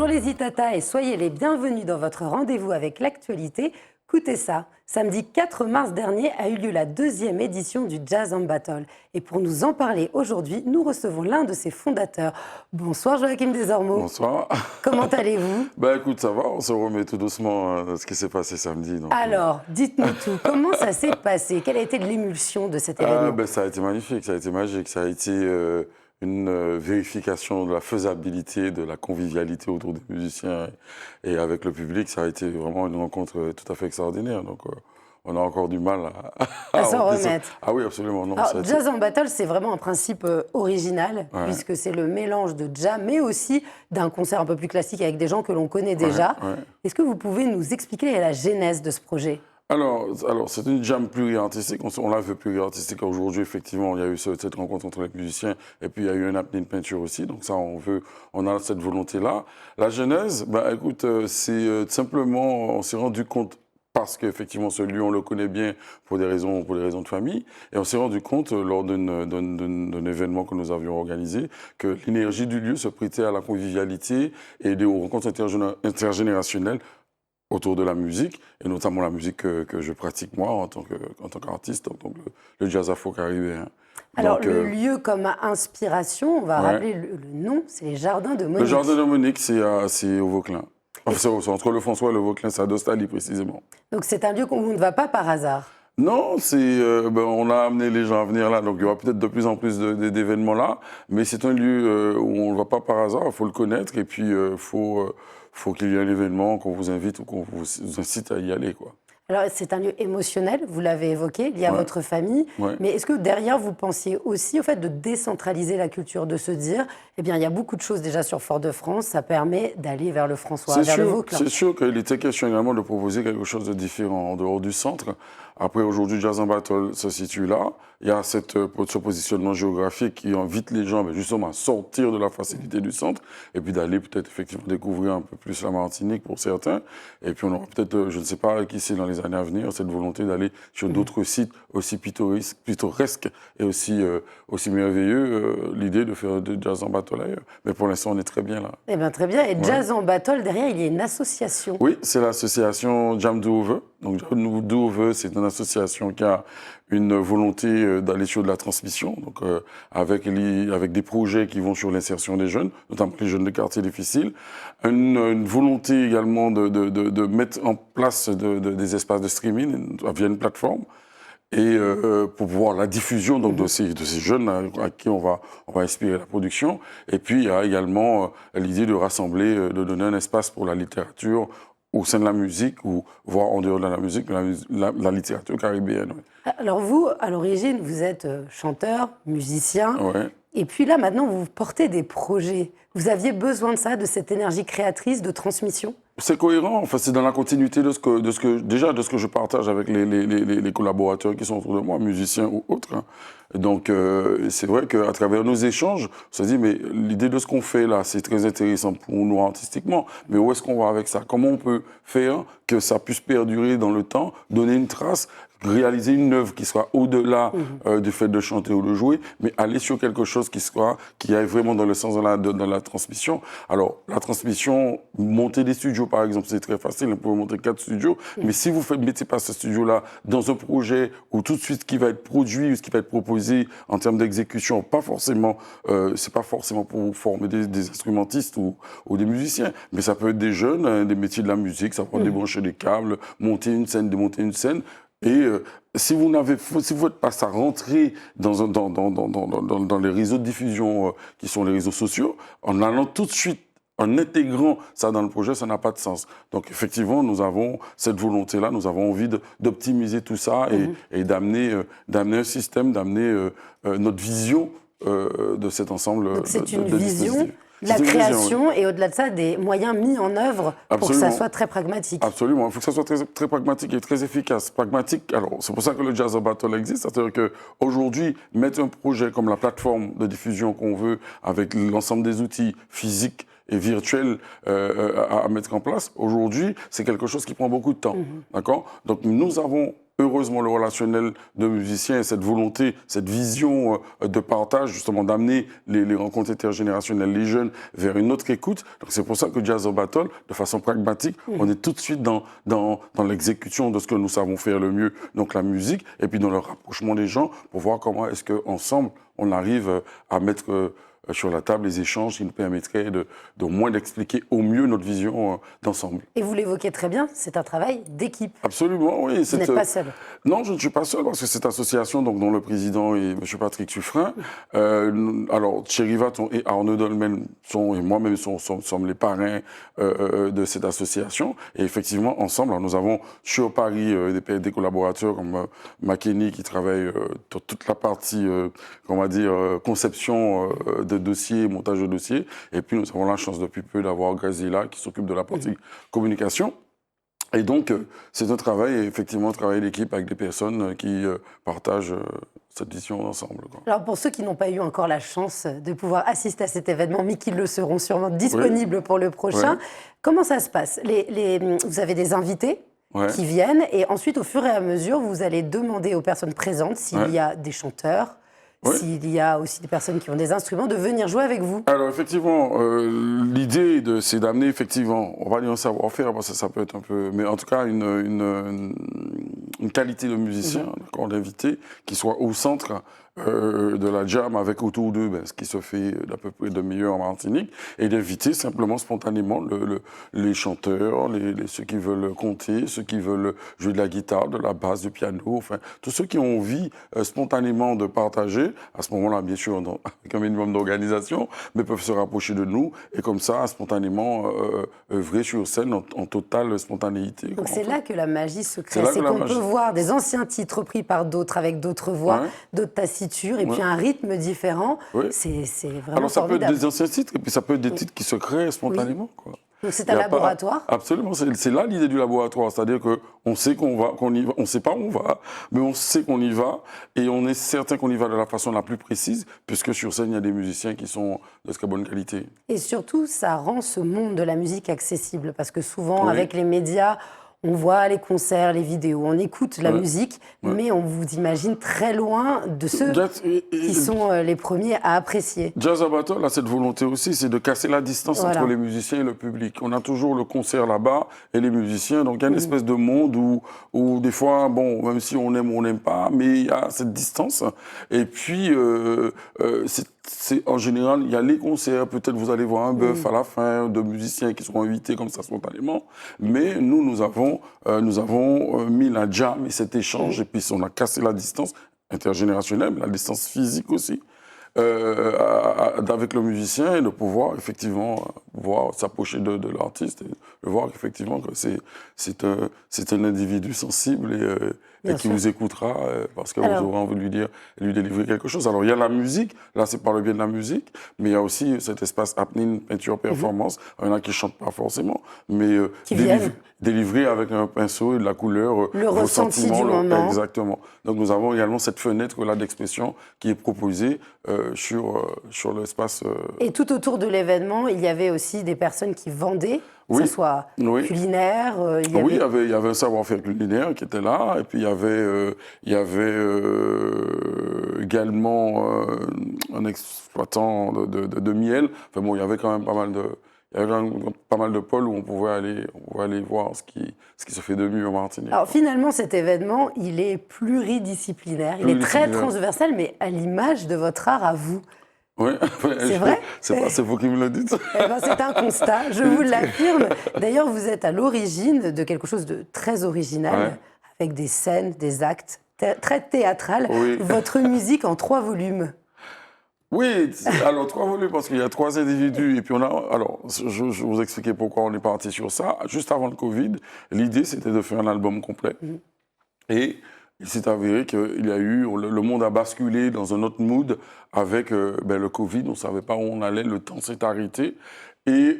Bonjour les Itata et soyez les bienvenus dans votre rendez-vous avec l'actualité. Écoutez ça, samedi 4 mars dernier a eu lieu la 2e édition du Jazz and Battle. Et pour nous en parler aujourd'hui, nous recevons l'un de ses fondateurs. Bonsoir Joachim Desormeaux. Bonsoir. Comment allez-vous? Écoute, ça va, on se remet tout doucement de ce qui s'est passé samedi. Donc, alors, dites-nous tout, comment ça s'est passé? Quelle a été l'émulsion de cet événement? Ça a été magnifique, ça a été magique, ça a été une vérification de la faisabilité, de la convivialité autour des musiciens et avec le public. Ça a été vraiment une rencontre tout à fait extraordinaire. Donc, on a encore du mal à s'en remettre. Ah oui, absolument. Non, alors, Jazz and Battle, c'est vraiment un principe original, puisque c'est le mélange de jazz, mais aussi d'un concert un peu plus classique avec des gens que l'on connaît déjà. Est-ce que vous pouvez nous expliquer la genèse de ce projet? Alors c'est une jam pluriartistique. On la veut pluriartistique. Aujourd'hui, effectivement, il y a eu cette rencontre entre les musiciens et puis il y a eu un apnée de peinture aussi. Donc ça, on a cette volonté-là. La genèse, écoute, c'est simplement, on s'est rendu compte parce qu'effectivement, ce lieu, on le connaît bien pour des raisons de famille. Et on s'est rendu compte, lors d'un événement que nous avions organisé, que l'énergie du lieu se prêtait à la convivialité et aux rencontres intergénérationnelles autour de la musique, et notamment la musique que je pratique moi en tant qu'artiste, donc le jazz afro-caribéen. Alors, le lieu comme inspiration, on va rappeler le nom, c'est les Jardins de Monique. Le Jardin de Monique, c'est au Vauclin. Enfin, c'est entre le François et le Vauclin, c'est à Dostali précisément. Donc c'est un lieu où on ne va pas par hasard? Non, on a amené les gens à venir là, donc il y aura peut-être de plus en plus d'événements là, mais c'est un lieu où on ne va pas par hasard, il faut le connaître, et puis il faut qu'il y ait un événement, qu'on vous invite ou qu'on vous incite à y aller, quoi. Alors, c'est un lieu émotionnel, vous l'avez évoqué, lié à votre famille. Mais est-ce que derrière, vous pensiez aussi au fait de décentraliser la culture, de se dire, eh bien, il y a beaucoup de choses déjà sur Fort-de-France, ça permet d'aller vers le François, vers le Vauclin. C'est sûr qu'il était question également de proposer quelque chose de différent en dehors du centre. Après, aujourd'hui, Jazz and Battle se situe là. Il y a ce positionnement géographique qui invite les gens justement à sortir de la facilité du centre et puis d'aller peut-être effectivement découvrir un peu plus la Martinique pour certains. Et puis on aura peut-être, je ne sais pas qui c'est dans les années à venir, cette volonté d'aller sur d'autres sites aussi pittoresques et aussi merveilleux, l'idée de faire de Jazz and Battle ailleurs. Mais pour l'instant, on est très bien là. Eh bien, très bien. Et Jazz and Battle, derrière, il y a une association. Oui, c'est l'association Jam Do Over. Donc, Jam Do Over, c'est une association qui a une volonté d'aller sur de la transmission, donc avec des projets qui vont sur l'insertion des jeunes, notamment les jeunes de quartiers difficiles. Une volonté également de mettre en place des espaces de streaming via une plateforme. Et pour pouvoir la diffusion donc, de ces jeunes à qui on va inspirer la production. Et puis, il y a également l'idée de rassembler, de donner un espace pour la littérature au sein de la musique, ou voire en dehors de la musique, la littérature caribéenne. Alors vous, à l'origine, vous êtes chanteur, musicien. Ouais. Et puis là, maintenant, vous portez des projets. Vous aviez besoin de ça, de cette énergie créatrice, de transmission? C'est cohérent, enfin, c'est dans la continuité de ce que je partage avec les collaborateurs qui sont autour de moi, musiciens ou autres. Hein. Donc, c'est vrai qu'à travers nos échanges, on se dit, mais l'idée de ce qu'on fait là, c'est très intéressant pour nous artistiquement, mais où est-ce qu'on va avec ça? Comment on peut faire que ça puisse perdurer dans le temps, donner une trace, réaliser une œuvre qui soit au-delà du fait de chanter ou de jouer, mais aller sur quelque chose qui aille vraiment dans le sens de la transmission. Alors, la transmission, monter des studios, par exemple, c'est très facile, on peut monter 4 studios, mais si vous ne mettez pas ce studio-là dans un projet où tout de suite ce qui va être produit ou ce qui va être proposé en termes d'exécution, c'est pas forcément pour vous former des instrumentistes ou des musiciens, mais ça peut être des jeunes, des métiers de la musique, ça peut être débrancher des câbles, monter une scène, démonter une scène. Et si vous n'êtes pas à rentrer dans les réseaux de diffusion qui sont les réseaux sociaux, en allant tout de suite, en intégrant ça dans le projet, ça n'a pas de sens. Donc effectivement, nous avons cette volonté-là, nous avons envie d'optimiser tout ça et d'amener un système, d'amener notre vision de cet ensemble. Donc c'est une vision, la création et au-delà de ça, des moyens mis en œuvre pour que ça soit très pragmatique. Absolument, il faut que ça soit très, très pragmatique et très efficace. Pragmatique, alors c'est pour ça que le Jazz and Battle existe, c'est-à-dire qu'aujourd'hui, mettre un projet comme la plateforme de diffusion qu'on veut, avec l'ensemble des outils physiques et virtuels à mettre en place, aujourd'hui, c'est quelque chose qui prend beaucoup de temps. D'accord ? Donc nous avons heureusement, le relationnel de musiciens et cette volonté, cette vision de partage, justement, d'amener les rencontres intergénérationnelles, les jeunes, vers une autre écoute. Donc, c'est pour ça que Jazz Battle, de façon pragmatique, on est tout de suite dans l'exécution de ce que nous savons faire le mieux, donc la musique, et puis dans le rapprochement des gens, pour voir comment est-ce qu'ensemble, on arrive à mettre sur la table les échanges qui nous permettraient au moins d'expliquer au mieux notre vision d'ensemble. Et vous l'évoquez très bien, c'est un travail d'équipe. Absolument, oui. Vous n'êtes pas seul. Non, je ne suis pas seul parce que cette association, donc, dont le président est M. Patrick Suffren, alors Thierry Vaton et Arnaud Dolmen et moi-même sommes les parrains de cette association. Et effectivement, ensemble, alors, nous avons sur Paris des collaborateurs comme Makeni qui travaille sur toute la partie, conception de dossiers, montage de dossiers. Et puis nous avons la chance depuis peu d'avoir Grazila qui s'occupe de la partie communication. Et donc, c'est un travail, effectivement, un travail d'équipe avec des personnes qui partagent cette vision ensemble. Alors, pour ceux qui n'ont pas eu encore la chance de pouvoir assister à cet événement, mais qui le seront sûrement disponibles pour le prochain, comment ça se passe? Vous avez des invités qui viennent et ensuite, au fur et à mesure, vous allez demander aux personnes présentes s'il y a des chanteurs, s'il y a aussi des personnes qui ont des instruments, de venir jouer avec vous. Alors effectivement, l'idée c'est d'amener effectivement, on va dire un savoir-faire, parce que ça peut être un peu, mais en tout cas une qualité de musicien, d'invité, qui soit au centre de la jam avec autour d'eux ce qui se fait d'à peu près de meilleur en Martinique, et d'inviter simplement spontanément les chanteurs, ceux qui veulent chanter, ceux qui veulent jouer de la guitare, de la basse, du piano, enfin tous ceux qui ont envie spontanément de partager, à ce moment-là bien sûr avec un minimum d'organisation, mais peuvent se rapprocher de nous et comme ça spontanément œuvrer sur scène en totale spontanéité. Donc c'est là que la magie se crée, c'est qu'on peut voir des anciens titres repris par d'autres avec d'autres voix, d'autres tacitures, et puis un rythme différent. C'est vraiment Alors ça formidable. peut être des anciens titres, et puis ça peut être des titres qui se créent spontanément. Donc c'est un laboratoire. Absolument, c'est là l'idée du laboratoire, c'est-à-dire qu'on sait qu'on y va, on ne sait pas où on va, mais on sait qu'on y va, et on est certain qu'on y va de la façon la plus précise, puisque sur scène, il y a des musiciens qui sont de très bonne qualité. Et surtout, ça rend ce monde de la musique accessible, parce que souvent, avec les médias, on voit les concerts, les vidéos, on écoute la musique, mais on vous imagine très loin de ceux qui sont les premiers à apprécier. Jazz Battle a cette volonté aussi, c'est de casser la distance entre les musiciens et le public. On a toujours le concert là-bas et les musiciens, donc il y a une espèce de monde où des fois, bon, même si on aime ou on n'aime pas, mais il y a cette distance. Et puis, en général, il y a les concerts, peut-être vous allez voir un bœuf à la fin, de musiciens qui seront invités comme ça spontanément, mais nous avons mis la jam et cet échange, et puis on a cassé la distance intergénérationnelle, mais la distance physique aussi, avec le musicien, et de pouvoir effectivement s'approcher de l'artiste et de voir effectivement que c'est un individu sensible et qui vous écoutera parce que vous aurez envie de lui délivrer quelque chose. Alors il y a la musique, là c'est par le biais de la musique, mais il y a aussi cet espace happening, peinture, performance. Il y en a qui ne chantent pas forcément, mais délivré avec un pinceau et de la couleur, le ressenti du moment. Exactement. Donc nous avons également cette fenêtre-là d'expression qui est proposée sur l'espace. Et tout autour de l'événement, il y avait aussi des personnes qui vendaient, que ce soit culinaire. Il y avait un savoir-faire culinaire qui était là, et puis il y avait également un exploitant de miel. Enfin bon, il y avait quand même pas mal de pôles où on pouvait aller voir ce qui se fait de mieux en Martinique. Alors finalement, cet événement, il est pluridisciplinaire, il est très transversal, mais à l'image de votre art à vous. Oui, c'est vrai. C'est vous qui me le dites. C'est un constat, je vous l'affirme. D'ailleurs, vous êtes à l'origine de quelque chose de très original, avec des scènes, des actes très théâtrales. Votre musique en 3 volumes. Oui, alors 3 volumes parce qu'il y a 3 individus et puis je vais vous expliquer pourquoi on est parti sur ça. Juste avant le Covid, l'idée c'était de faire un album complet. Et il s'est avéré qu'il y a eu, le monde a basculé dans un autre mood avec le Covid, on ne savait pas où on allait, le temps s'est arrêté. Et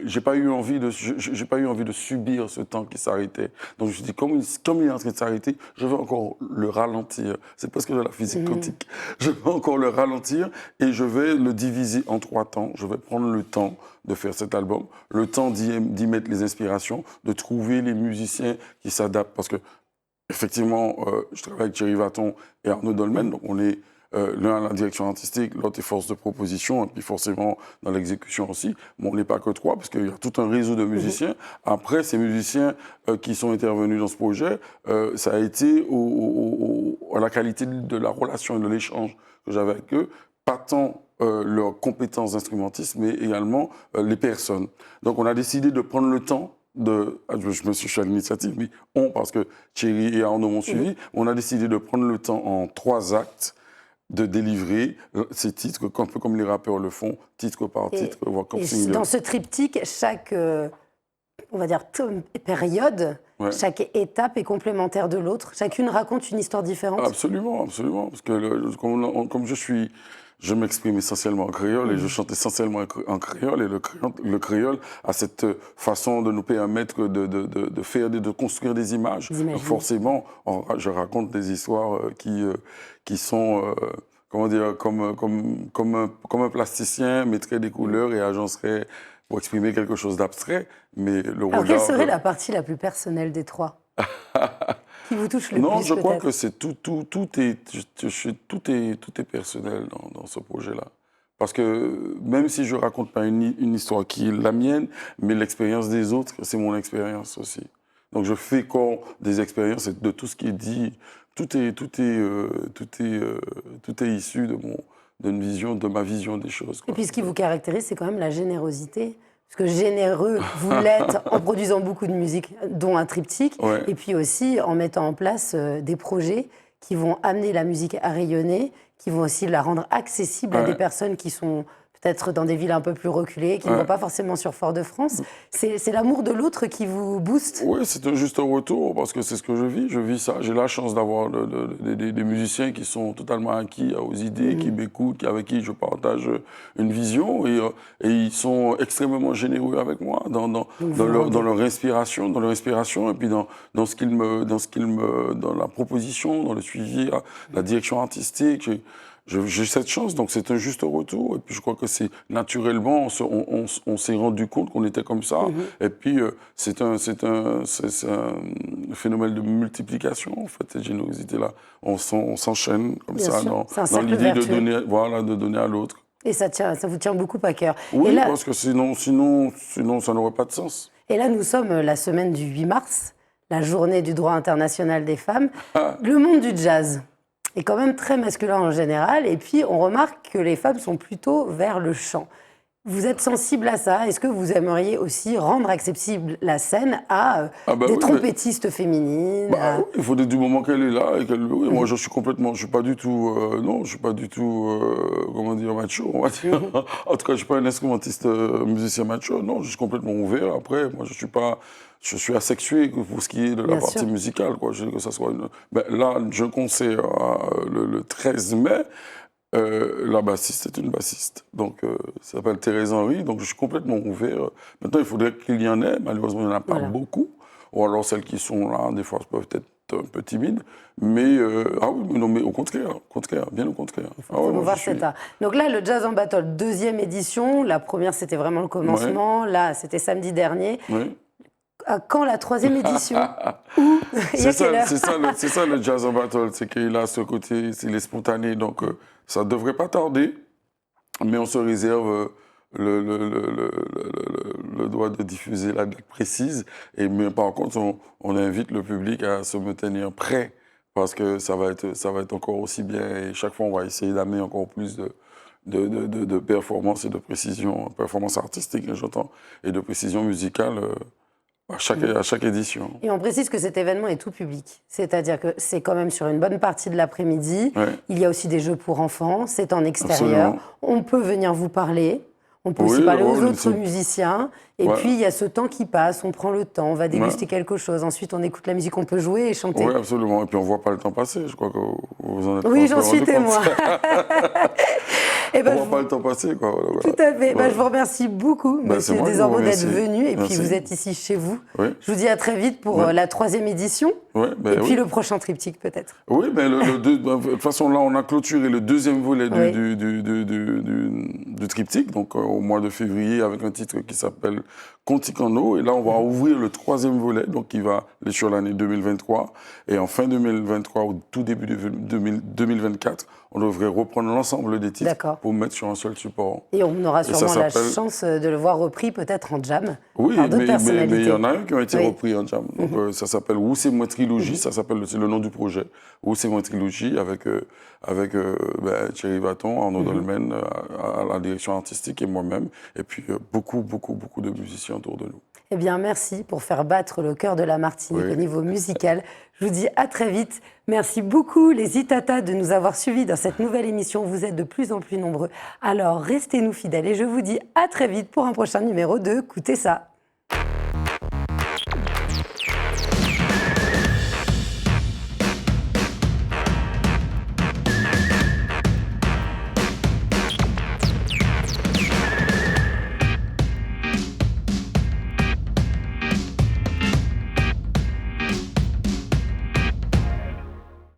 j'ai pas eu envie de subir ce temps qui s'arrêtait. Donc je me suis dit, comme il est en train de s'arrêter, je vais encore le ralentir. C'est presque de la physique quantique. Je vais encore le ralentir et je vais le diviser en 3 temps. Je vais prendre le temps de faire cet album, le temps d'y mettre les inspirations, de trouver les musiciens qui s'adaptent. Parce que effectivement, je travaille avec Thierry Vaton et Arnaud Dolmen, donc on est l'un à la direction artistique, l'autre est force de proposition, et puis forcément dans l'exécution aussi. Mais on n'est pas que trois, parce qu'il y a tout un réseau de musiciens. Après, ces musiciens qui sont intervenus dans ce projet, ça a été à la qualité de la relation et de l'échange que j'avais avec eux, pas tant leurs compétences d'instrumentistes, mais également les personnes. Donc on a décidé de prendre le temps je me suis à l'initiative, mais parce que Thierry et Arnaud m'ont suivi, on a décidé de prendre le temps en 3 actes de délivrer ces titres, un peu comme les rappeurs le font, titre par titre, voire comme single. Dans ce triptyque, chaque, on va dire, période, chaque étape est complémentaire de l'autre. Chacune raconte une histoire différente. Absolument, absolument. Parce que comme je m'exprime essentiellement en créole et je chante essentiellement en créole. Et le créole a cette façon de nous permettre de construire des images. Donc forcément, je raconte des histoires qui sont, comment dire, comme un plasticien mettrait des couleurs et agencerait pour exprimer quelque chose d'abstrait. Mais le regard... Alors, quelle serait la partie la plus personnelle des trois qui vous touche le plus? Non, je crois que c'est tout est personnel dans ce projet-là. Parce que même si je ne raconte pas une histoire qui est la mienne, mais l'expérience des autres, c'est mon expérience aussi. Donc je fais corps des expériences et de tout ce qui est dit. Tout est issu de ma vision des choses, quoi. Et puis ce qui vous caractérise, c'est quand même la générosité. Parce que généreux, vous l'êtes en produisant beaucoup de musique, dont un triptyque, et puis aussi en mettant en place des projets qui vont amener la musique à rayonner, qui vont aussi la rendre accessible à des personnes qui sont peut-être dans des villes un peu plus reculées, qui ne vont pas forcément sur Fort-de-France. C'est l'amour de l'autre qui vous booste? Oui, c'est juste un retour, parce que c'est ce que je vis. Je vis ça. J'ai la chance d'avoir des musiciens qui sont totalement acquis aux idées, qui m'écoutent, avec qui je partage une vision. Et ils sont extrêmement généreux avec moi dans leur inspiration, et puis dans la proposition, dans le suivi, la direction artistique. J'ai cette chance, donc c'est un juste retour. Et puis je crois que c'est naturellement, on s'est rendu compte qu'on était comme ça. Et puis c'est un phénomène de multiplication, en fait, cette générosité-là. On s'enchaîne comme Bien ça sûr. dans l'idée de donner à l'autre. Et ça vous tient beaucoup à cœur. Oui, et là, parce que sinon ça n'aurait pas de sens. Et là, nous sommes la semaine du 8 mars, la journée du droit international des femmes. Le monde du jazz est quand même très masculin en général, et puis on remarque que les femmes sont plutôt vers le chant. Vous êtes sensible à ça? Est-ce que vous aimeriez aussi rendre accessible la scène à des trompettistes féminines? Il faut du moment qu'elle est là et moi je suis pas du tout, comment dire, macho, on va dire. En tout cas, je suis pas un instrumentiste musicien macho. Non, je suis complètement ouvert. Après, moi je suis asexué pour ce qui est de la partie musicale, quoi. Je veux que ça soit là, je concert le 13 mai. La bassiste est une bassiste, donc ça s'appelle Thérèse Henry, donc je suis complètement ouvert. Maintenant, il faudrait qu'il y en ait, malheureusement, il n'y en a pas beaucoup. Ou alors celles qui sont là, des fois, peuvent être un peu timides. Mais, mais au contraire, bien au contraire. Il faut promouvoir cet art. Donc là, le Jazz en Battle, 2e édition. La première, c'était vraiment le commencement. Là, c'était samedi dernier. À quand la 3e édition? C'est ça le Jazz en Battle, c'est qu'il a ce côté, il est spontané, donc ça ne devrait pas tarder, mais on se réserve le droit de diffuser la date précise. Mais par contre, on invite le public à se maintenir prêt, parce que ça va être encore aussi bien, et chaque fois on va essayer d'amener encore plus de performance et de précision, performance artistique, j'entends, et de précision musicale. À chaque édition. Et on précise que cet événement est tout public. C'est-à-dire que c'est quand même sur une bonne partie de l'après-midi. Il y a aussi des jeux pour enfants, c'est en extérieur. Absolument. On peut venir vous parler. On peut aussi parler aux autres musiciens. Et puis, il y a ce temps qui passe, on prend le temps, on va déguster quelque chose. Ensuite, on écoute la musique, on peut jouer et chanter. Oui, absolument. Et puis, on ne voit pas le temps passer. Je crois que vous en êtes Oui, j'en suis témoin. On ne voit pas le temps passer, quoi. Voilà. Tout à fait. Je vous remercie beaucoup, monsieur Desormeaux, d'être venu. Et puis, vous êtes ici chez vous. Je vous dis à très vite pour la 3e édition. Et puis, le prochain triptyque, peut-être. Oui, mais de toute façon, là, on a clôturé le 2e volet du triptyque, donc au mois de février, avec un titre qui s'appelle Conticano. Et là, on va ouvrir le 3e volet, donc qui va aller sur l'année 2023. Et en fin 2023, au tout début de 2024, on devrait reprendre l'ensemble des titres pour mettre sur un seul support. Et on aura sûrement la chance de le voir repris peut-être en jam par d'autres personnalités. Mais il y en a un qui ont été repris en jam. Donc, ça s'appelle Où c'est moi trilogie, ça s'appelle, c'est le nom du projet. Où c'est moi trilogie avec Thierry Vaton, Arnaud Dolmen à la direction artistique et moi-même. Et puis beaucoup de musiciens autour de nous. Eh bien, merci pour faire battre le cœur de la Martinique au niveau musical. Je vous dis à très vite. Merci beaucoup les Itata de nous avoir suivis dans cette nouvelle émission. Vous êtes de plus en plus nombreux. Alors, restez-nous fidèles et je vous dis à très vite pour un prochain numéro de Écoutez ça.